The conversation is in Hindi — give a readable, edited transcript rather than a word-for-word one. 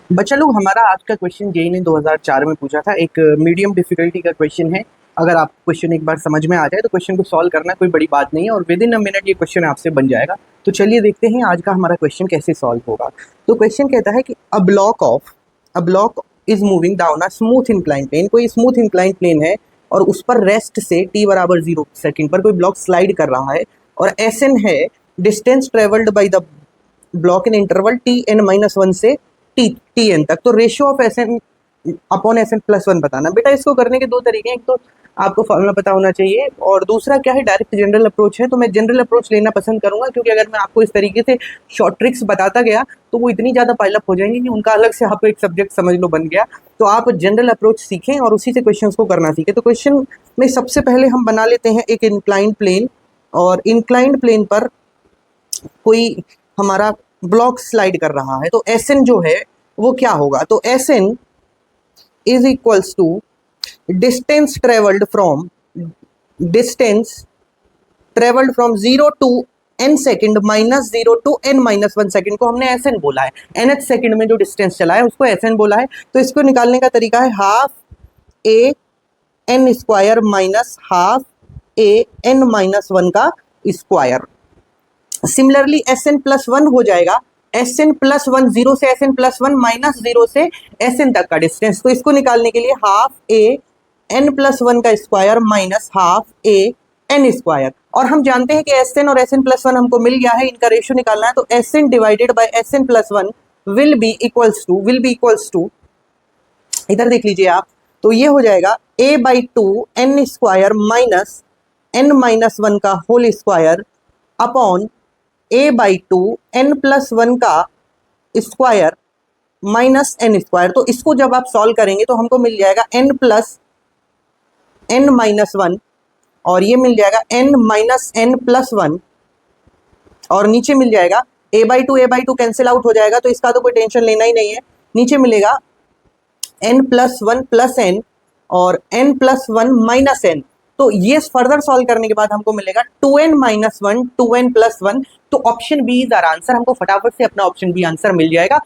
बच्चा लोग, हमारा आज का क्वेश्चन जेई ने 2004 में पूछा था। एक मीडियम डिफिकल्टी का क्वेश्चन है। अगर आप क्वेश्चन एक बार समझ में आ जाए तो क्वेश्चन को सॉल्व करना कोई बड़ी बात नहीं है और विद इन अ मिनट ये क्वेश्चन आपसे बन जाएगा। तो चलिए देखते हैं आज का हमारा क्वेश्चन कैसे सॉल्व होगा। तो क्वेश्चन कहता है कि a block is moving down a smooth incline plane. कोई स्मूथ इंक्लाइन प्लेन है और उस पर रेस्ट से t बराबर 0 सेकेंड पर कोई ब्लॉक स्लाइड कर रहा है और एस एन है distance travelled by the block in interval T N minus one से टी एन तक। तो ratio of S N upon S N plus one बताना। बेटा इसको करने के दो तरीके हैं, एक तो आपको फॉर्मूला पता होना चाहिए और दूसरा क्या है, डायरेक्ट जनरल अप्रोच है। तो मैं जनरल अप्रोच लेना पसंद करूंगा क्योंकि अगर मैं आपको इस तरीके से शॉर्ट ट्रिक्स बताता गया तो वो इतनी ज़्यादा पाइलअप हो जाएंगी कि उनका अलग से आपको एक सब्जेक्ट समझ लो बन गया। तो आप जनरल अप्रोच सीखें और उसी से क्वेश्चन को करना सीखें। तो क्वेश्चन में सबसे पहले हम बना लेते हैं एक इंक्लाइंड प्लेन और इंक्लाइंड प्लेन पर कोई हमारा ब्लॉक स्लाइड कर रहा है। तो एस एन जो है वो क्या होगा, तो S N is equals to distance travelled from 0 to n second minus 0 to n minus 1 second को हमने एस एन बोला है। nth सेकेंड में जो डिस्टेंस चला है उसको एस एन बोला है। तो इसको निकालने का तरीका है half a n square minus half a n minus one का square. Similarly s N plus one हो जाएगा, s N plus one, zero से s N plus one minus zero से एस एन तक का डिस्टेंस। तो इसको निकालने के लिए half a n plus one का square minus half a n square. और हम जानते हैं कि एस एन और एस एन प्लस वन हमको मिल गया है, इनका रेशियो निकालना है। तो S n divided by s N plus one will be equals to इधर देख लीजिए आप, तो ये हो जाएगा ए by two n square minus n minus one का whole square upon a by two n plus one का स्क्वायर माइनस एन स्क्वायर। तो इसको जब आप सॉल्व करेंगे तो हमको मिल जाएगा N plus N minus one और ये मिल जाएगा N minus N plus one और नीचे मिल जाएगा ए बाई टू कैंसिल आउट हो जाएगा तो इसका तो कोई टेंशन लेना ही नहीं है। नीचे मिलेगा n plus one plus n और n plus one minus n. तो ये फर्दर सॉल्व करने के बाद हमको मिलेगा 2n minus one 2n plus one. तो option b is our answer. हमको फटाफट से अपना ऑप्शन बी आंसर मिल जाएगा।